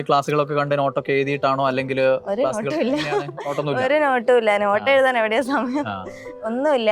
ക്ലാസ്സുകളൊക്കെ കണ്ട് നോട്ടൊക്കെ എഴുതിയിട്ടാണോ അല്ലെങ്കിൽ ഒരു ക്ലാസ്സുകൾ നോട്ടുമില്ല, നോട്ടൊന്നുമില്ല? ഒരു നോട്ടുമില്ല. നോട്ട് എഴുതാൻ എവിടെയാ സമയം? ആ, ഒന്നുമില്ല.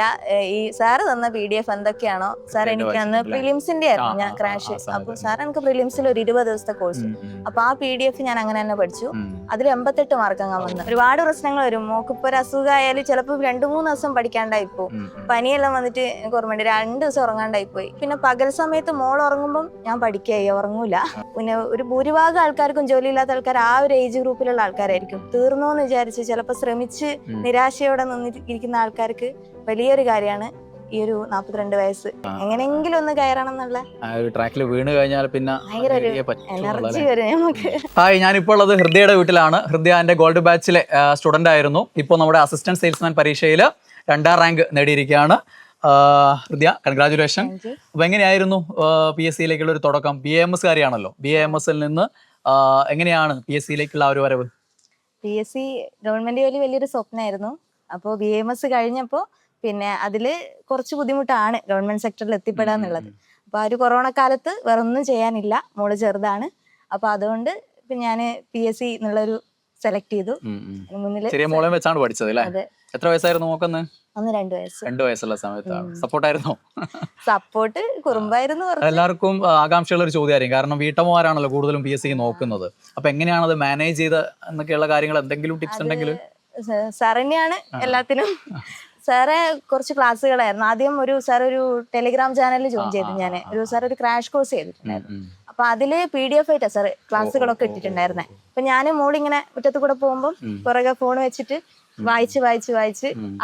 ഈ സാറ് തന്ന PDF എന്തൊക്കെയാണോ, സാർ കൃത്യമായിട്ട് എനിക്ക് അന്ന് വായിച്ചിട്ടുണ്ട് അല്ലേ? പ്രിലിംസിന്റെ ആ ആയിരുന്നു ഞാൻ ആ ആ ആ ക്രാഷ്. അപ്പൊ സമയത്ത്. സാർ എനിക്ക് പ്രിലിംസിൽ ഒരു 20 ദിവസത്തെ കോഴ്സ്. അപ്പൊ ആ PDF ഞാൻ അങ്ങനെ തന്നെ പഠിച്ചു. അതിൽ 88 മാർക്ക് അങ്ങ് വന്നു. ഒരുപാട് പ്രശ്നങ്ങൾ വരും. മോക്കിപ്പോ ഒരു അസുഖമായാലും ചിലപ്പോൾ 2-3 ദിവസം പഠിക്കാണ്ടായി പോകും. പനിയെല്ലാം വന്നിട്ട് എനിക്ക് ഓർമ്മയുണ്ട്, 2 ദിവസം ഉറങ്ങാണ്ടായി പോയി. പിന്നെ പകൽ സമയത്ത് മോൾ ഉറങ്ങുമ്പോൾ ഞാൻ പഠിക്കുകയായി, ഉറങ്ങൂല. പിന്നെ ഒരു ഭൂരിഭാഗം ആൾക്കാർക്കും ജോലിയില്ലാത്ത ആൾക്കാർ ആ ഒരു ഏജ് ഗ്രൂപ്പിലുള്ള ആൾക്കാരായിരിക്കും. തീർന്നോന്ന് വിചാരിച്ച് ചിലപ്പോൾ ശ്രമിച്ച് നിരാശയോടെ നിന്നിരിക്കുന്ന ആൾക്കാർക്ക് വലിയൊരു കാര്യമാണ് ഈ ഒരു 42 വയസ്സ് എങ്ങനെയെങ്കിലും ഒന്ന് കയറണം എന്നുള്ള ഒരു ട്രാക്കിൽ വീണ് കഴിഞ്ഞാൽ പിന്നെ ഭയങ്കര ഒരു എനർജി വരും നമുക്ക്. ഹായ്, ഞാനിപ്പോൾ ഉള്ളത് ഹൃദയയുടെ വീട്ടിലാണ്. ഹൃദയ എൻ്റെ ഗോൾഡ് ബാച്ചിലെ സ്റ്റുഡൻ്റ് ആയിരുന്നു. ഇപ്പോൾ നമ്മുടെ അസിസ്റ്റന്റ് സെയിൽസ്മാൻ പരീക്ഷയിൽ 2ാം റാങ്ക് നേടിയിരിക്കുകയാണ്. ഹൃദയ, കൺഗ്രാജുലേഷൻ. അപ്പോൾ എങ്ങനെയായിരുന്നു PSCയിലേക്കുള്ള ഒരു തുടക്കം? BAMS കാരിയാണല്ലോ. BAMSൽ നിന്ന് എങ്ങനെയാണ് PSCയിലേക്കുള്ള ആ ഒരു വരവ്? PSC ഗവൺമെന്റ് ജോലി വലിയൊരു സ്വപ്നമായിരുന്നു. അപ്പോൾ BAMS കഴിഞ്ഞപ്പോൾ പിന്നെ അതില് കുറച്ച് ബുദ്ധിമുട്ടാണ് ഗവൺമെന്റ് സെക്ടറിൽ എത്തിപ്പെടാന്നുള്ളത്. അപ്പൊ ആ ഒരു കൊറോണ കാലത്ത് വേറെ ഒന്നും ചെയ്യാനില്ല, മോള് ചെറുതാണ്. അപ്പൊ അതുകൊണ്ട് ഞാൻ PSC എന്നുള്ളൊരു സെലക്ട് ചെയ്തു. ചെറിയ മോളെ വെച്ചാണ് പഠിച്ചത് അല്ലേ? എത്ര വയസ്സായിരുന്നു നോക്കുന്നത്? അന്ന് 2 വയസ്സ്. 2 വയസ്സുള്ള സമയത്താണ്. സപ്പോർട്ടായിരുന്നോ? സപ്പോർട്ട് കുറുമ്പായിരുന്നു. എല്ലാവർക്കും ആകാംക്ഷയുള്ള ഒരു ചോദ്യമായിരിക്കും, കാരണം വീട്ടമ്മമാരാണല്ലോ കൂടുതലും PSC നോക്കുന്നത്. അപ്പൊ എങ്ങനെയാണ് അത് മാനേജ് ചെയ്ത് എന്നൊക്കെയുള്ള കാര്യങ്ങൾ എന്തെങ്കിലും ടിപ്സ് ഉണ്ടെങ്കിൽ? സാർ തന്നെയാണ് എല്ലാത്തിനും. സാറ് കുറച്ച് ക്ലാസ്സുകളായിരുന്നു. ആദ്യം ഒരു ടെലിഗ്രാം ചാനലിൽ ജോയിൻ ചെയ്തു ഞാൻ. ഒരു ക്രാഷ് കോഴ്സ് ചെയ്തിട്ടുണ്ടായിരുന്നു. അപ്പൊ അതില് PDF ആയിട്ടാ സാറ് ക്ലാസ്സുകളൊക്കെ ഇട്ടിട്ടുണ്ടായിരുന്നെ. അപ്പൊ ഞാൻ മോളിങ്ങനെ മുറ്റത്ത് കൂടെ പോകുമ്പോൾ പുറകെ ഫോൺ വെച്ചിട്ട് വായിച്ച്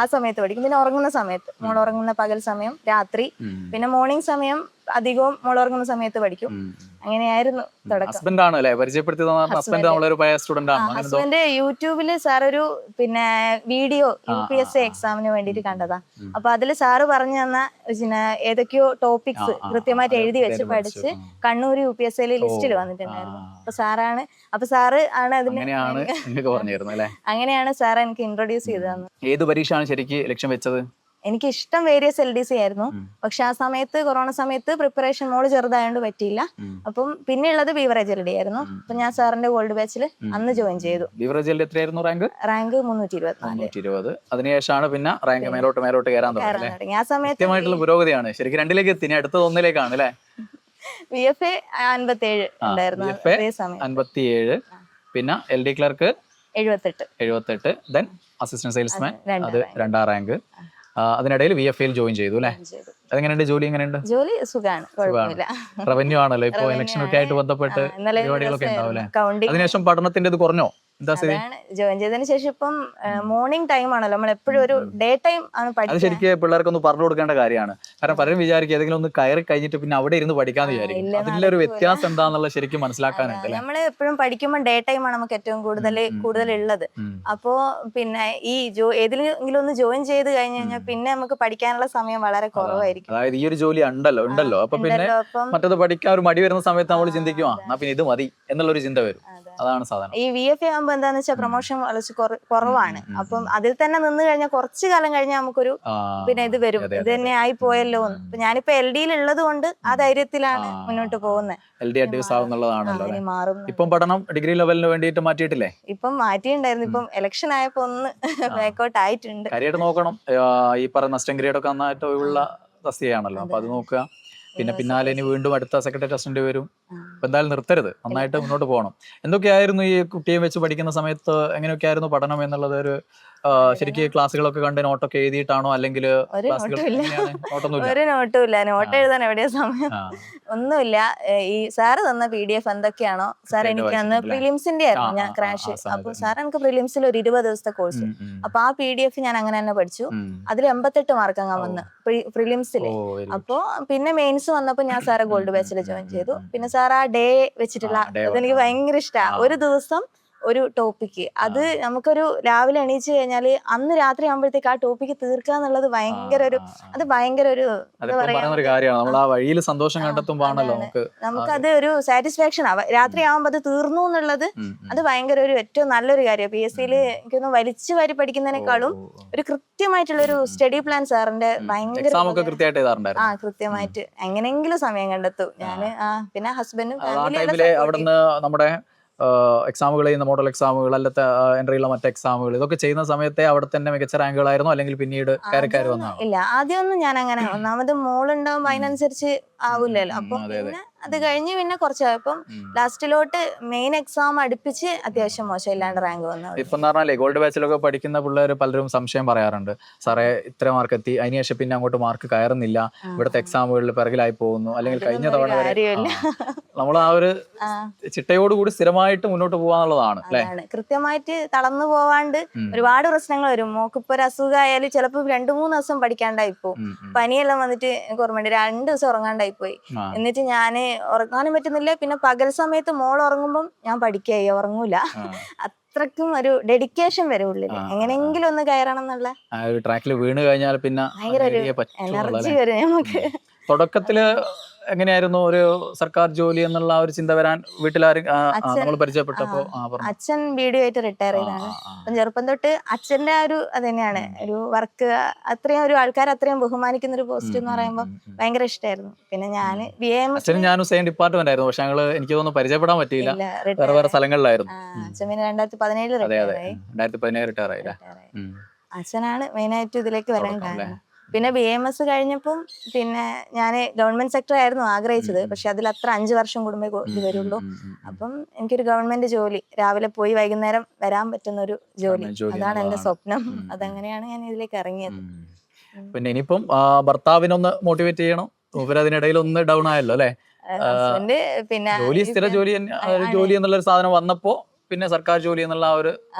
ആ സമയത്ത് പഠിക്കും. പിന്നെ ഉറങ്ങുന്ന സമയത്ത്, മോൾ ഉറങ്ങുന്ന പകൽ സമയം, രാത്രി, പിന്നെ മോർണിംഗ് സമയം അധികവും മോൾ ഉറങ്ങുന്ന സമയത്ത് പഠിക്കും. അങ്ങനെയായിരുന്നു തുടക്കം. ഹസ്ബൻഡ് യൂട്യൂബില് സാർ പിന്നെ വീഡിയോ UPSC എക്സാമിന് വേണ്ടിട്ട് കണ്ടതാ. അപ്പൊ അതില് സാറ് പറഞ്ഞു തന്ന ഏതൊക്കെയോ ടോപ്പിക്സ് കൃത്യമായിട്ട് എഴുതി വെച്ച് പഠിച്ച് കണ്ണൂർ UPSCയില് ലിസ്റ്റിൽ വന്നിട്ടുണ്ടായിരുന്നു. അപ്പൊ സാറ് ആണ് അങ്ങനെയാണ് സാർ എനിക്ക് ഇൻട്രൊഡ്യൂസ് ചെയ്തു തന്നത്. ഏത് പരീക്ഷയാണ് ശരിക്കും ലക്ഷ്യം വെച്ചത്? എനിക്ക് ഇഷ്ടം വേരിയസ് LDC ആയിരുന്നു. പക്ഷെ ആ സമയത്ത് കൊറോണ സമയത്ത് പ്രിപ്പറേഷൻ മോള് ചെറുതായോണ്ട് പറ്റിയില്ല. അപ്പം പിന്നെ ഉള്ളത് ബീവറേജ് LD ആയിരുന്നു. അപ്പൊ ഞാൻ സാറിന്റെ ഗോൾഡ് ബാച്ചിൽ അന്ന് ജോയിൻ ചെയ്തു. ബീവറേജ് LD എത്രയായിരുന്നു റാങ്ക്? റാങ്ക് 324. അതിനുശേഷമാണ് പിന്നെ റാങ്ക് മേലോട്ട് കയറാൻ തുടങ്ങി. ആ സമയത്ത് പുരോഗതിയാണ് ശരിക്കും. 2ലേക്ക് എത്തി, അടുത്തത് 1ലേക്കാണ് അല്ലേ? VFA 57 ഉണ്ടായിരുന്നു അതേ സമയം. 57. പിന്നെ LD clerk 78. Then assistant salesman അത് 2ാം റാങ്ക്. അതിനിടയിൽ VFAയിൽ ജോയിൻ ചെയ്തു അല്ലേ? അതെങ്ങനെയുണ്ട്? ജോലി എങ്ങനെയുണ്ട്? ജോലി സുഖമാണ്, കുഴപ്പമില്ല. റവന്യൂ ആണല്ലോ ഇപ്പൊ, ഇലക്ഷനൊക്കെ ആയിട്ട് ബന്ധപ്പെട്ട് പരിപാടികളൊക്കെ ഉണ്ടാവും അല്ലേ? അതിനുശേഷം പഠനത്തിന്റെ ഇത് കുറഞ്ഞോ? ജോയിൻ ചെയ്തതിന് ശേഷം ഇപ്പം മോർണിംഗ് ടൈം ആണല്ലോ, നമ്മൾ എപ്പോഴും ഒരു ഡേ ടൈം ആണ് പഠിക്കുന്നത്. അത് ശരിക്കും പിള്ളേർക്കൊന്ന് പറഞ്ഞു കൊടുക്കേണ്ട കാര്യമാണ്. കാരണം പലരും വിചാരിക്കും ഏതെങ്കിലും ഒന്ന് കയറി കഴിഞ്ഞിട്ട് പിന്നെ അവിടെ ഇരുന്ന് പഠിക്കാന്ന് വിചാരിക്കും. അതിന്റെ ഒരു വ്യത്യാസം എന്താണെന്നുള്ള ശരിക്കും മനസ്സിലാക്കാനുണ്ട്. നമ്മൾ എപ്പോഴും പഠിക്കുമ്പോൾ ഡേ ടൈം ആണ് നമുക്ക് ഏറ്റവും കൂടുതൽ ഉള്ളത്. അപ്പോ പിന്നെ ഈ ഏതിലെങ്കിലും ഒന്ന് ജോയിൻ ചെയ്ത് കഴിഞ്ഞ് കഴിഞ്ഞാൽ പിന്നെ നമുക്ക് പഠിക്കാനുള്ള സമയം വളരെ കുറവായിരിക്കും. അതായത് ഈ ഒരു ജോലി ഉണ്ടല്ലോ അപ്പൊ പിന്നെ മറ്റത് പഠിക്കാൻ ഒരു മടി വരുന്ന സമയത്ത് നമ്മൾ ചിന്തിക്കും എന്നാ പിന്നെ ഇത് മതി എന്നുള്ളൊരു ചിന്ത വരും. അതാണ് സാധാരണ. ഈ VFA ആകുമ്പോ എന്താന്ന് വെച്ചാൽ പ്രൊമോഷൻ വളരെ കുറവാണ്. അപ്പം അതിൽ തന്നെ നിന്ന് കഴിഞ്ഞാൽ കുറച്ചു കാലം കഴിഞ്ഞാൽ നമുക്കൊരു പിന്നെ ഇത് വരും, ഇത് തന്നെ ആയി പോയല്ലോ എന്ന്. അപ്പൊ ഞാനിപ്പോ LDയിൽ ഉള്ളത് കൊണ്ട് ആ ധൈര്യത്തിലാണ് മുന്നോട്ട് പോകുന്നത്. LD അഡ്വൈസ് ആവുന്നുള്ളതാണല്ലോ. ഇപ്പം പഠനം ഡിഗ്രി ലെവലിന് വേണ്ടിയിട്ട് മാറ്റിയിട്ടില്ലേ? ഇപ്പം മാറ്റിയിട്ടുണ്ടായിരുന്നു. ഇപ്പം ഇലക്ഷൻ ആയപ്പോ ഒന്ന് ബാക്കൗട്ട് ആയിട്ടുണ്ട്. കരിയർ നോക്കണം. ഈ പറയുന്ന അസിസ്റ്റന്റ് ഗ്രേഡ് ഒക്കെ നന്നായിട്ട് ഉള്ള തസ്തികയാണല്ലോ, അപ്പൊ അത് നോക്കുക. പിന്നെ പിന്നാലെ ഇനി വീണ്ടും അടുത്ത സെക്രട്ടറി അസിസ്റ്റന്റ് വരും. അപ്പൊ എന്തായാലും നിർത്തരുത്, നന്നായിട്ട് മുന്നോട്ട് പോകണം. എന്തൊക്കെയായിരുന്നു ഈ കുട്ടിയെ വെച്ച് പഠിക്കുന്ന സമയത്ത്, എങ്ങനെയൊക്കെയായിരുന്നു പഠനം എന്നുള്ളത്? ഒരു ശരിക്കും ക്ലാസ്സുകളൊക്കെ കണ്ട് നോട്ടൊക്കെ എഴുതിയിട്ടാണോ അല്ലെങ്കിൽ ഒരു നോട്ടുമില്ല, നോട്ട് എഴുതാൻ എവിടെയാ സമയം? ഒന്നുമില്ല. ഈ സാറ് തന്ന PDF എന്തൊക്കെയാണോ, സാർ എനിക്ക് അന്ന് പ്രിലിംസിന്റെ ആയിരുന്നു ഞാൻ ക്രാഷ്. അപ്പൊ സാർ എനിക്ക് പ്രിലിംസിൽ ഒരു 20 ദിവസത്തെ കോഴ്സ്. അപ്പൊ ആ PDF ഞാൻ അങ്ങനെ തന്നെ പഠിച്ചു. അതിൽ 88 മാർക്ക് അങ്ങ് വന്ന് പ്രിലിംസില്. അപ്പൊ പിന്നെ മെയിൻസ് വന്നപ്പോ ഞാൻ സാറെ ഗോൾഡ് ബാച്ചിൽ ജോയിൻ ചെയ്തു. പിന്നെ സാർ ആ ഡേ വെച്ചിട്ടുള്ള അതെനിക്ക് ഭയങ്കര ഇഷ്ടമാണ്. ഒരു ദിവസം ഒരു ടോപ്പിക്ക്, അത് നമുക്കൊരു രാവിലെ എണീച്ച് കഴിഞ്ഞാല് അന്ന് രാത്രി ആകുമ്പോഴത്തേക്ക് ആ ടോപ്പിക്ക് തീർക്കുക എന്നുള്ളത് ഭയങ്കര ഒരു എന്താ പറയാ, നമുക്കത് ഒരു സാറ്റിസ്ഫാക്ഷൻ ആവാം. രാത്രി ആവുമ്പോ അത് തീർന്നു എന്നുള്ളത് അത് ഭയങ്കര ഒരു ഏറ്റവും നല്ലൊരു കാര്യം. PSCയില് എനിക്കൊന്ന് വലിച്ചു വാരി പഠിക്കുന്നതിനേക്കാളും ഒരു കൃത്യമായിട്ടുള്ള ഒരു സ്റ്റഡി പ്ലാൻ സാറിന്റെ ഭയങ്കര കൃത്യമായിട്ട് എങ്ങനെയെങ്കിലും സമയം കണ്ടെത്തും. ഞാന് പിന്നെ ഹസ്ബൻഡും നമ്മുടെ എക്സാമുകൾ ചെയ്യുന്ന മോഡൽ എക്സാമുകൾ, അല്ലാത്ത എൻട്രിയുള്ള മറ്റ് എക്സാമുകൾ, ഇതൊക്കെ ചെയ്യുന്ന സമയത്തെ അവിടെ തന്നെ മികച്ച റാങ്കുകളായിരുന്നു, അല്ലെങ്കിൽ പിന്നീട് കയറി വന്നതാണോ? ഇല്ല, ആദ്യമൊന്നും ഞാൻ അങ്ങനെ, ഒന്നാമത് മോളുണ്ടാവുമ്പോ അതിനനുസരിച്ച് ആവില്ലല്ലോ. അപ്പം പിന്നെ അത് കഴിഞ്ഞ് പിന്നെ കുറച്ചായപ്പം ലാസ്റ്റിലോട്ട് മെയിൻ എക്സാം അടുപ്പിച്ച് അത്യാവശ്യം മോശമില്ലാണ്ട് റാങ്ക് വന്നത്. ഇപ്പം എന്ന് പറഞ്ഞാലേ ഗോൾഡ് ബാച്ചിലൊക്കെ പഠിക്കുന്ന പിള്ളേർ പലരും സംശയം പറയാറുണ്ട്, സാറേ ഇത്ര മാർക്ക് എത്തി, അതിനുശേഷം പിന്നെ അങ്ങോട്ട് മാർക്ക് കയറുന്നില്ല, ഇവിടുത്തെ എക്സാമുകളിൽ പിറകിലായി പോകുന്നു, അല്ലെങ്കിൽ കഴിഞ്ഞ തവണ വരെ നമ്മൾ ആ ഒരു ചിട്ടയോടുകൂടി സ്ഥിരമായിട്ട് മുന്നോട്ട് പോകാന്നുള്ളതാണ് അല്ലെ. കൃത്യമായിട്ട് തളർന്നു പോവാണ്ട് ഒരുപാട് പ്രശ്നങ്ങൾ വരും. മോക്കിപ്പോ ഒരു അസുഖമായാലും ചിലപ്പോ 2-3 ദിവസം പഠിക്കാണ്ടായി പോകും. പനിയെല്ലാം വന്നിട്ട് എനിക്ക് ഓർമ്മയുണ്ട്, 2 ദിവസം ഉറങ്ങാണ്ടായി പോയി. എന്നിട്ട് ഞാന് ഉറങ്ങാനും പറ്റുന്നില്ല. പിന്നെ പകൽ സമയത്ത് മോൾ ഉറങ്ങുമ്പം ഞാൻ പഠിക്കായി ഉറങ്ങൂല. അത്രക്കും ഒരു ഡെഡിക്കേഷൻ വരും ഉള്ളിൽ, എങ്ങനെയെങ്കിലും ഒന്ന് കയറണം എന്നുള്ള ട്രാക്കിൽ വീണ് കഴിഞ്ഞാൽ പിന്നെ ഭയങ്കര ഒരു എനർജി വരും നമുക്ക്. തുടക്കത്തില് എങ്ങനെയായിരുന്നു ഒരു സർക്കാർ ജോലി എന്നുള്ള ഒരു ചിന്ത വരാൻ വീട്ടിലാരും നമ്മൾ പരിചയപ്പെട്ടപ്പോ? അച്ഛൻ BDO ആയിട്ട് റിട്ടയർ ചെയ്താണ്. അപ്പം ചെറുപ്പം തൊട്ട് അച്ഛന്റെ ഒരു അത് തന്നെയാണ് ഒരു വർക്ക്, അത്രയും ഒരു ആൾക്കാർ അത്രയും ബഹുമാനിക്കുന്ന ഒരു പോസ്റ്റ് എന്ന് പറയുമ്പോൾ ഭയങ്കര ഇഷ്ടമായിരുന്നു. പിന്നെ ഞാന് ഞാനും സെയിം ഡിപ്പാർട്ട്മെന്റ് ആയിരുന്നു, പക്ഷെ ഞങ്ങള് എനിക്ക് തോന്നുന്നു പരിചയപ്പെടാൻ പറ്റിയില്ല, വേറെ വേറെ സ്ഥലങ്ങളിലായിരുന്നു. അച്ഛൻ പിന്നെ 2017 റിട്ടയർ ആയി. 2017 റിട്ടയർ ആയില്ലേ. അച്ഛനാണ് മെയിനായിട്ട് ഇതിലേക്ക് വരാൻ കാരണം. പിന്നെ BAMS കഴിഞ്ഞപ്പം പിന്നെ ഞാൻ ഗവൺമെന്റ് സെക്ടർ ആയിരുന്നു ആഗ്രഹിച്ചത്, പക്ഷെ അതിൽ അത്ര 5 വർഷം കൂടുമ്പേ ഇത് വരുള്ളൂ. അപ്പം എനിക്കൊരു ഗവൺമെന്റ് ജോലി, രാവിലെ പോയി വൈകുന്നേരം വരാൻ പറ്റുന്ന ഒരു ജോലി, അതാണ് എന്റെ സ്വപ്നം. അതങ്ങനെയാണ് ഞാൻ ഇതിലേക്ക് ഇറങ്ങിയത്. പിന്നെ ഇനിയിപ്പം ഭർത്താവിനൊന്ന് മോട്ടിവേറ്റ് ചെയ്യണം, അതിനിടയിൽ ഒന്ന് ഡൗൺ ആയല്ലോ അല്ലെ. പിന്നെ സ്ഥിര ജോലി എന്നുള്ളൊരു സാധനം വന്നപ്പോ പിന്നെ സർക്കാർ ജോലി എന്നുള്ള ആ ഒരു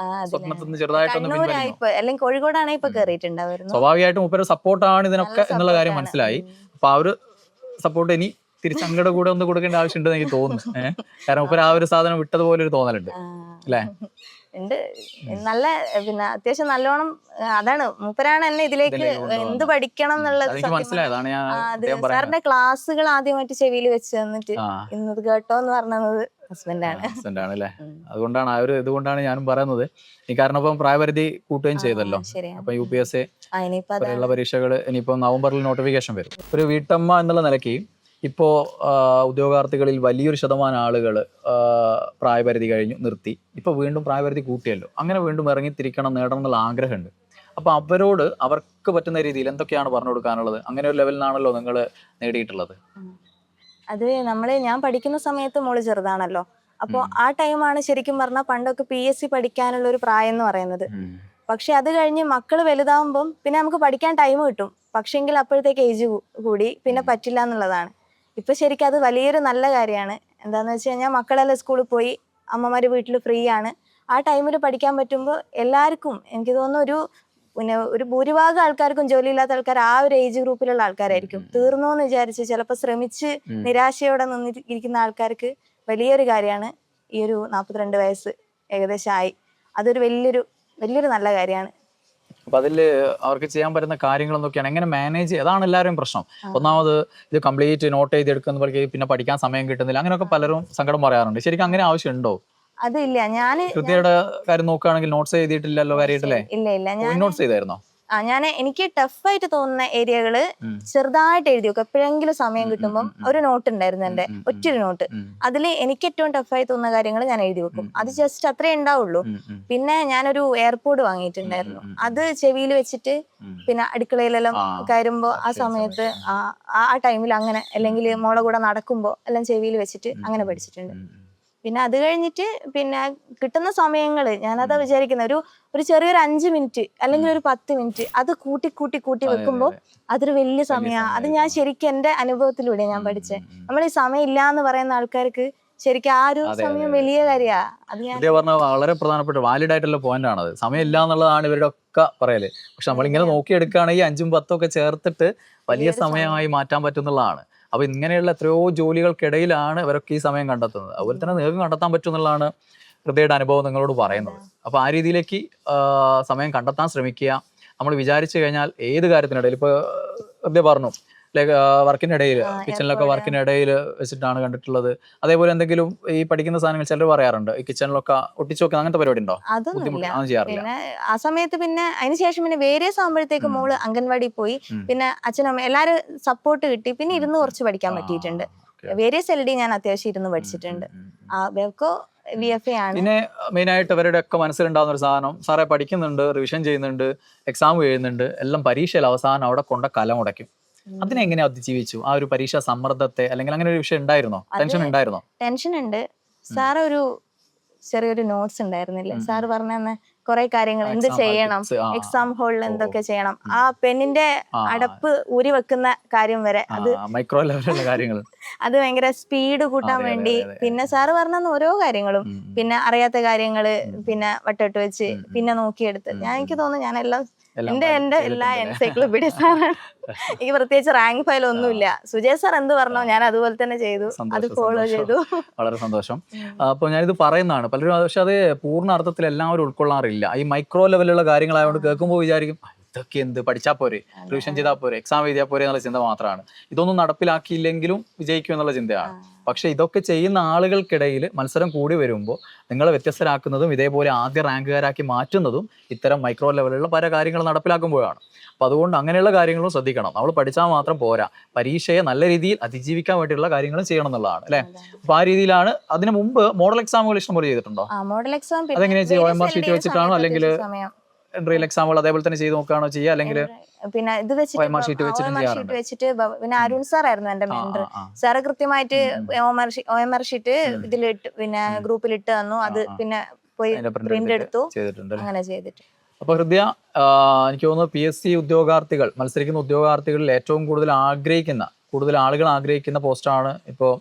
സ്വപ്നത്തിൽ നിന്ന് ചെറുതായിട്ടൊന്ന് അല്ലെങ്കിൽ കോഴിക്കോടാണ് ഇപ്പൊ കേറിയിട്ടുണ്ടാവുന്നത്. സ്വാഭാവികമായിട്ടും മൂപ്പര് സപ്പോർട്ടാണ് ഇതിനൊക്കെ എന്നുള്ള കാര്യം മനസ്സിലായി. അപ്പൊ ആ ഒരു സപ്പോർട്ട് ഇനി തിരിച്ചങ്ങടെ കൂടെ ഒന്ന് കൊടുക്കേണ്ട ആവശ്യമുണ്ടെന്ന് എനിക്ക് തോന്നുന്നു. കാരണം മൂപ്പര് ആ ഒരു സാധനം വിട്ടതുപോലെ ഒരു തോന്നലുണ്ട് അല്ലേ. ഉണ്ട്, നല്ല പിന്നെ അത്യാവശ്യം നല്ലോണം. അതാണ് മൂപ്പരാണ് എന്നെ ഇതിലേക്ക് എന്ത് പഠിക്കണം എന്നുള്ളത് മനസ്സിലായതാണ്. സാറിന്റെ ക്ലാസ്സുകൾ ആദ്യമായിട്ട് ചെവിയിൽ വെച്ച് തന്നിട്ട് ഇന്നത് കേട്ടോ എന്ന് പറഞ്ഞത് ഹസ്ബൻഡാണ് അല്ലേ. അതുകൊണ്ടാണ് ആ ഒരു ഇതുകൊണ്ടാണ് ഞാനും പറയുന്നത്. കാരണം ഇപ്പം പ്രായപരിധി കൂട്ടുകയും ചെയ്തല്ലോ. അപ്പൊ UPSC പോലെയുള്ള പരീക്ഷകൾ ഇനിയിപ്പോ നവംബറിൽ നോട്ടിഫിക്കേഷൻ വരും. ഒരു വീട്ടമ്മ എന്നുള്ള നിലയ്ക്ക് ഇപ്പോൾ ഉദ്യോഗാർത്ഥികളിൽ വലിയൊരു ശതമാനം ആളുകൾ പ്രായപരിധി കഴിഞ്ഞു നിർത്തി, ഇപ്പോൾ വീണ്ടും പ്രായപരിധി കൂട്ടിയല്ലോ, അങ്ങനെ വീണ്ടും ഇറങ്ങിത്തിരിക്കണം, നേടണം എന്നുള്ള ആഗ്രഹമുണ്ട്. അപ്പോൾ അവരോട് അവർക്ക് പറ്റുന്ന രീതിയിൽ എന്തൊക്കെയാണ് പറഞ്ഞു കൊടുക്കാനുള്ളത്? അങ്ങനെ ഒരു ലെവലിനാണല്ലോ നിങ്ങൾ നേടിയിട്ടുള്ളത്. അത് ഞാൻ പഠിക്കുന്ന സമയത്ത് മോള് ചെറുതാണല്ലോ, അപ്പോൾ ആ ടൈമാണ് ശരിക്കും പറഞ്ഞാൽ പണ്ടൊക്കെ PSC പഠിക്കാനുള്ള ഒരു പ്രായം എന്ന് പറയുന്നത്. പക്ഷെ അത് കഴിഞ്ഞ് മക്കള് വലുതാവുമ്പം പിന്നെ നമുക്ക് പഠിക്കാൻ ടൈം കിട്ടും, പക്ഷെങ്കിൽ അപ്പോഴത്തേക്ക് ഏജ് കൂടി പിന്നെ പറ്റില്ല എന്നുള്ളതാണ്. ഇപ്പൊ ശരിക്കും അത് വലിയൊരു നല്ല കാര്യമാണ്. എന്താന്ന് വെച്ച് കഴിഞ്ഞാൽ മക്കളെല്ലാം സ്കൂളിൽ പോയി, അമ്മമാര് വീട്ടിൽ ഫ്രീ ആണ്. ആ ടൈമിൽ പഠിക്കാൻ പറ്റുമ്പോൾ എല്ലാവർക്കും എനിക്ക് തോന്നുന്നു ഒരു ഭൂരിഭാഗം ആൾക്കാർക്കും, ജോലിയില്ലാത്ത ആൾക്കാർ ആ ഒരു ഏജ് ഗ്രൂപ്പിലുള്ള ആൾക്കാരായിരിക്കും. തീർന്നു എന്ന് വിചാരിച്ച് ചിലപ്പോൾ ശ്രമിച്ച് നിരാശയോടെ നിന്നിരിക്കുന്ന ആൾക്കാർക്ക് വലിയൊരു കാര്യമാണ് ഈ ഒരു 42 വയസ്സ് ഏകദേശം ആയി. അതൊരു വലിയൊരു നല്ല കാര്യമാണ്. അപ്പൊ അതില് അവർക്ക് ചെയ്യാൻ പറ്റുന്ന കാര്യങ്ങൾ എന്തൊക്കെയാണ്, എങ്ങനെ മാനേജ്? അതാണ് എല്ലാവരും പ്രശ്നം. ഒന്നാമത് ഇത് കംപ്ലീറ്റ് നോട്ട് ചെയ്തെടുക്കുന്ന പിന്നെ പഠിക്കാൻ സമയം കിട്ടുന്നില്ല, അങ്ങനെയൊക്കെ പലരും സങ്കടം പറയാറുണ്ട്. ശരിക്കും അങ്ങനെ ആവശ്യമുണ്ടോ? അതില്ല, കൃത്യയുടെ കാര്യം നോക്കുകയാണെങ്കിൽ നോട്ട്സ് എഴുതിയിട്ടില്ലല്ലോ കാര്യമായിട്ടല്ലേ? ഇല്ല, നോട്ട്സ് ചെയ്തായിരുന്നോ? എനിക്ക് ടഫായിട്ട് തോന്നുന്ന ഏരിയകള് ചെറുതായിട്ട് എഴുതി വെക്കും. എപ്പോഴെങ്കിലും സമയം കിട്ടുമ്പോൾ ഒരു നോട്ട് ഉണ്ടായിരുന്നു, എന്റെ ഒറ്റൊരു നോട്ട്. അതിൽ എനിക്ക് ഏറ്റവും ടഫായി തോന്നുന്ന കാര്യങ്ങൾ ഞാൻ എഴുതി വെക്കും. അത് ജസ്റ്റ് അത്രേ ഉണ്ടാവുള്ളൂ. പിന്നെ ഞാനൊരു എയർപോഡ് വാങ്ങിയിട്ടുണ്ടായിരുന്നു, അത് ചെവിയിൽ വെച്ചിട്ട് പിന്നെ അടുക്കളയിലെല്ലാം കയറുമ്പോ ആ സമയത്ത് ആ ടൈമിൽ അങ്ങനെ, അല്ലെങ്കിൽ മോളെ കൂടെ നടക്കുമ്പോ എല്ലാം ചെവിയിൽ വെച്ചിട്ട് അങ്ങനെ പഠിച്ചിട്ടുണ്ട്. പിന്നെ അത് കഴിഞ്ഞിട്ട് പിന്നെ കിട്ടുന്ന സമയങ്ങള് ഞാനതാ വിചാരിക്കുന്നത്, ഒരു ചെറിയൊരു 5 മിനിറ്റ് അല്ലെങ്കിൽ ഒരു 10 മിനിറ്റ് അത് കൂട്ടി വെക്കുമ്പോൾ അതൊരു വലിയ സമയമാണ്. അത് ഞാൻ ശരിക്കും എന്റെ അനുഭവത്തിലൂടെ ഞാൻ പഠിച്ചേ. നമ്മൾ ഈ സമയം ഇല്ല എന്ന് പറയുന്ന ആൾക്കാർക്ക് ശരിക്കും ആ ഒരു സമയം വലിയ കാര്യമാണ്. അത് ഞാൻ പറഞ്ഞ വളരെ പ്രധാനപ്പെട്ട വാലിഡ് ആയിട്ടുള്ള പോയിന്റ് ആണത്. സമയം ഇല്ല എന്നുള്ളതാണ് ഇവരുടെ ഒക്കെ പറയല്. പക്ഷെ നമ്മളിങ്ങനെ നോക്കിയെടുക്കുകയാണെങ്കിൽ 5ഉം 10ഉം ഒക്കെ ചേർത്തിട്ട് വലിയ സമയമായി മാറ്റാൻ പറ്റുന്നതാണ്. അപ്പോൾ ഇങ്ങനെയുള്ള എത്രയോ ജോലികൾക്കിടയിലാണ് ഇവരൊക്കെ ഈ സമയം കണ്ടെത്തുന്നത്. അതുപോലെ തന്നെ നിങ്ങൾക്ക് കണ്ടെത്താൻ പറ്റും എന്നുള്ളതാണ് ഹൃദയയുടെ അനുഭവം നിങ്ങളോട് പറയുന്നത്. അപ്പോൾ ആ രീതിയിലേക്ക് സമയം കണ്ടെത്താൻ ശ്രമിക്കുക. നമ്മൾ വിചാരിച്ചു കഴിഞ്ഞാൽ ഏത് കാര്യത്തിനിടയിൽ, ഇപ്പോൾ ഹൃദയ പറഞ്ഞു ലൈക്ക് വർക്കിനിടയിൽ, കിച്ചണിലൊക്കെ വർക്കിനിടയിൽ വെച്ചിട്ടാണ് കണ്ടിട്ടുള്ളത്. അതേപോലെ എന്തെങ്കിലും ഈ പഠിക്കുന്ന സാധനങ്ങൾ ചിലർ പറയാറുണ്ട് ഈ കിച്ചണിലൊക്കെ ഒട്ടിച്ചു വെക്കുന്ന, അങ്ങനത്തെ പരിപാടി ഉണ്ടോ? അതൊന്നുമില്ല. പിന്നെ ആ സമയത്ത് പിന്നെ അതിനുശേഷം പിന്നെ വേരിയസ് ആകുമ്പോഴത്തേക്ക് മോള് അംഗൻവാടി പോയി, പിന്നെ അച്ഛനും അമ്മ എല്ലാവരും സപ്പോർട്ട് കിട്ടി. പിന്നെ ഇരുന്ന് കുറച്ച് പഠിക്കാൻ പറ്റിയിട്ടുണ്ട്. വേരിയസ് LD ഞാൻ അത്യാവശ്യം ഇരുന്ന് പഠിച്ചിട്ടുണ്ട്. വേക്കോ VFA ആണ്. പിന്നെ മെയിനായിട്ട് അവരുടെ ഒക്കെ മനസ്സിലുണ്ടാകുന്ന ഒരു സാധനം, സാറേ പഠിക്കുന്നുണ്ട്, റിവിഷൻ ചെയ്യുന്നുണ്ട്, എക്സാം എഴുതുന്നുണ്ട്, എല്ലാം പരീക്ഷയിൽ അവസാനം അവിടെ കൊണ്ട കലമുടയ്ക്കും. അതിനെങ്ങനെ അതിജീവിച്ചു ആ ഒരു പരീക്ഷാ സമ്മർദ്ദത്തെ? അല്ലെങ്കിൽ അങ്ങനെ ഒരു വിഷയം ഉണ്ടായിരുന്നോ? ടെൻഷൻ ഉണ്ടായിരുന്നോ? ടെൻഷൻ ഉണ്ട്. സാറ് ഒരു ചെറിയൊരു നോട്ട്സ് ഉണ്ടായിരുന്നില്ലേ, സാറ് പറഞ്ഞ കുറെ കാര്യങ്ങൾ എന്ത് ചെയ്യണം, എക്സാം ഹോളിൽ എന്തൊക്കെ ചെയ്യണം, ആ പെണ്ണിന്റെ അടപ്പ് ഊരി വെക്കുന്ന കാര്യം വരെ അത് മൈക്രോ ലെവലുള്ള കാര്യങ്ങൾ അത് ഭയങ്കര സ്പീഡ് കൂട്ടാൻ വേണ്ടി. പിന്നെ സാറ് പറഞ്ഞ ഓരോ കാര്യങ്ങളും, പിന്നെ അറിയാത്ത കാര്യങ്ങള് പിന്നെ വട്ടമിട്ട് വെച്ച് പിന്നെ നോക്കിയെടുത്ത്. എനിക്ക് തോന്നുന്നു ഞാനെല്ലാം എന്റെ എല്ലാ എൻസൈക്ലോപീഡിയ സാറാണ്. എനിക്ക് പ്രത്യേകിച്ച് റാങ്ക് ഫയൽ ഒന്നുമില്ല. സുജയ് സാർ എന്ത് പറഞ്ഞോ ഞാൻ അതുപോലെ തന്നെ ചെയ്തു, അത് ഫോളോ ചെയ്തു. വളരെ സന്തോഷം. അപ്പോൾ ഞാനിത് പറയുന്നതാണ്, പലരും പക്ഷെ അത് പൂർണ്ണ അർത്ഥത്തിൽ എല്ലാവരും ഉൾക്കൊള്ളാറില്ല. ഈ മൈക്രോ ലെവലുള്ള കാര്യങ്ങളായതുകൊണ്ട് കേൾക്കുമ്പോൾ വിചാരിക്കും ഇതൊക്കെ എന്ത്, പഠിച്ചാൽ പോരെ, റിവിഷൻ ചെയ്താൽ പോരെ, എക്സാം എഴുതിയാൽ പോരെ എന്നുള്ള ചിന്ത മാത്രമാണ്. ഇതൊന്നും നടപ്പിലാക്കിയില്ലെങ്കിലും വിജയിക്കും എന്നുള്ള ചിന്തയാണ്. പക്ഷെ ഇതൊക്കെ ചെയ്യുന്ന ആളുകൾക്കിടയിൽ മത്സരം കൂടി വരുമ്പോൾ നിങ്ങളെ വ്യത്യസ്തരാക്കുന്നതും ഇതേപോലെ ആദ്യ റാങ്കുകാരാക്കി മാറ്റുന്നതും ഇത്തരം മൈക്രോ ലെവലിലുള്ള പല കാര്യങ്ങൾ നടപ്പിലാക്കുമ്പോഴാണ്. അപ്പോൾ അതുകൊണ്ട് അങ്ങനെയുള്ള കാര്യങ്ങളും ശ്രദ്ധിക്കണം. നമ്മൾ പഠിച്ചാൽ മാത്രം പോരാ, പരീക്ഷയെ നല്ല രീതിയിൽ അതിജീവിക്കാൻ വേണ്ടിയുള്ള കാര്യങ്ങളും ചെയ്യണം എന്നുള്ളതാണ് അല്ലേ? അപ്പോൾ ആ രീതിയിലാണ്. അതിന് മുമ്പ് മോഡൽ എക്സാമുകൾ ഇഷ്ടംപോലെ ചെയ്തിട്ടുണ്ടോ? മോഡൽ എക്സാം അതെങ്ങനെയാ ചെയ്യുക? OMR ഷീറ്റ് വെച്ചിട്ടാണോ അല്ലെങ്കിൽ റിയൽ എക്സാമുകൾ അതേപോലെ തന്നെ ചെയ്ത് നോക്കുകയാണോ ചെയ്യുക? അല്ലെങ്കിൽ പിന്നെ ഇത് OMR ഷീറ്റ് വെച്ചിട്ട് പിന്നെ അരുൺ സാർ ആയിരുന്നു എന്റെ മെന്റർ. സാറ് കൃത്യമായിട്ട് OMR ഷീറ്റ് ഇതിലിട്ട് പിന്നെ ഗ്രൂപ്പിലിട്ട് തന്നു. അത് പിന്നെ പോയി പ്രിന്റ് എടുത്തു, അങ്ങനെ ചെയ്തിട്ട്. അപ്പോൾ ഹൃദയ, എനിക്ക് തോന്നുന്നു PSC ഉദ്യോഗാർത്ഥികൾ, മത്സരിക്കുന്ന ഉദ്യോഗാർത്ഥികളിൽ ഏറ്റവും കൂടുതൽ ആളുകൾ ആഗ്രഹിക്കുന്ന പോസ്റ്റാണ് ഇപ്പോൾ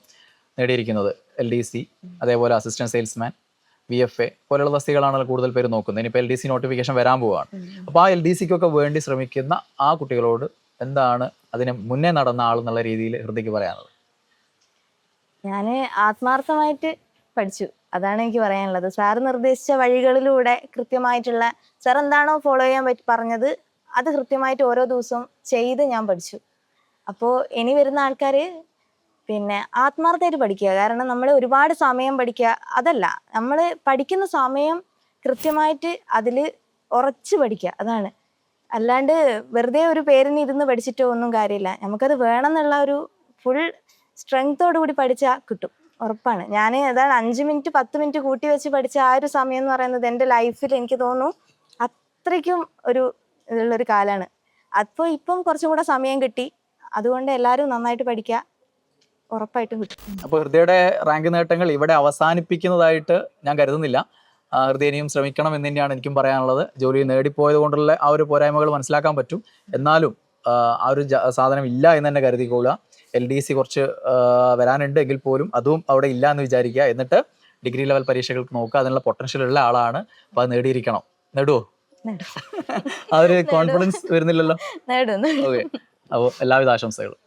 നേടിയിരിക്കുന്നത്. LDC, അതേപോലെ അസിസ്റ്റന്റ് സെയിൽസ്മാൻ, VFA പോലെയുള്ള തസ്തികകളാണല്ലോ കൂടുതൽ പേര് നോക്കുന്നത്. ഇനിയിപ്പോൾ LDC നോട്ടിഫിക്കേഷൻ വരാൻ പോവുകയാണ്. അപ്പോൾ ആ LDCക്കൊക്കെ വേണ്ടി ശ്രമിക്കുന്ന ആ കുട്ടികളോട് എന്താണ് അതിന് മുന്നേ നടന്ന ആളെന്നുള്ള രീതിയിൽ ഹൃദയ്ക്ക് പറയാനുള്ളത്? ഞാൻ ആത്മാർത്ഥമായിട്ട് പഠിച്ചു, അതാണ് എനിക്ക് പറയാനുള്ളത്. സാറ് നിർദ്ദേശിച്ച വഴികളിലൂടെ കൃത്യമായിട്ടുള്ള, സാർ എന്താണോ ഫോളോ ചെയ്യാൻ പറഞ്ഞത് അത് കൃത്യമായിട്ട് ഓരോ ദിവസവും ചെയ്ത് ഞാൻ പഠിച്ചു. അപ്പോൾ ഇനി വരുന്ന ആൾക്കാർ പിന്നെ ആത്മാർത്ഥമായിട്ട് പഠിക്കുക. കാരണം നമ്മൾ ഒരുപാട് സമയം പഠിക്കുക അതല്ല, നമ്മൾ പഠിക്കുന്ന സമയം കൃത്യമായിട്ട് അതിൽ ഉറച്ച് പഠിക്കുക, അതാണ്. അല്ലാണ്ട് വെറുതെ ഒരു പേരിന് ഇരുന്ന് പഠിച്ചിട്ടോ ഒന്നും കാര്യമില്ല. നമുക്കത് വേണമെന്നുള്ള ഒരു ഫുൾ സ്ട്രെങ്തോടു കൂടി പഠിച്ചാൽ കിട്ടും, ഉറപ്പാണ്. ഞാൻ അതാണ് 5 മിനിറ്റ് 10 മിനിറ്റ് കൂട്ടി വെച്ച് പഠിച്ച ആ ഒരു സമയം എന്ന് പറയുന്നത് എൻ്റെ ലൈഫിൽ എനിക്ക് തോന്നുന്നു അത്രയ്ക്കും ഇതുള്ളൊരു കാലമാണ്. അപ്പോൾ ഇപ്പം കുറച്ചും കൂടെ സമയം കിട്ടി. അതുകൊണ്ട് എല്ലാവരും നന്നായിട്ട് പഠിക്കുക, ഉറപ്പായിട്ടും കിട്ടും. അപ്പോൾ ഹൃദയയുടെ റാങ്ക് നേട്ടങ്ങൾ ഇവിടെ അവസാനിപ്പിക്കുന്നതായിട്ട് ഞാൻ കരുതുന്നില്ല. ഹൃദയ ഇനിയും ശ്രമിക്കണം എന്ന് തന്നെയാണ് എനിക്കും പറയാനുള്ളത്. ജോലി നേടിപ്പോയത് കൊണ്ടുള്ള ആ ഒരു പോരായ്മകൾ മനസ്സിലാക്കാൻ പറ്റും. എന്നാലും ആ ഒരു സാധനം ഇല്ല എന്ന് തന്നെ കരുതിക്കൊള്ളുക. LDC കുറച്ച് വരാനുണ്ട് എങ്കിൽ പോലും അതും അവിടെ ഇല്ല എന്ന് വിചാരിക്കുക. എന്നിട്ട് ഡിഗ്രി ലെവൽ പരീക്ഷകൾക്ക് നോക്കുക. അതിനുള്ള പൊട്ടൻഷ്യൽ ഉള്ള ആളാണ്, അപ്പോൾ അത് നേടിയിരിക്കണം. നേടുവോ? ആ ഒരു കോൺഫിഡൻസ് വരുന്നില്ലല്ലോ. നേടും. ഓക്കെ, അപ്പോൾ എല്ലാവിധ ആശംസകളും.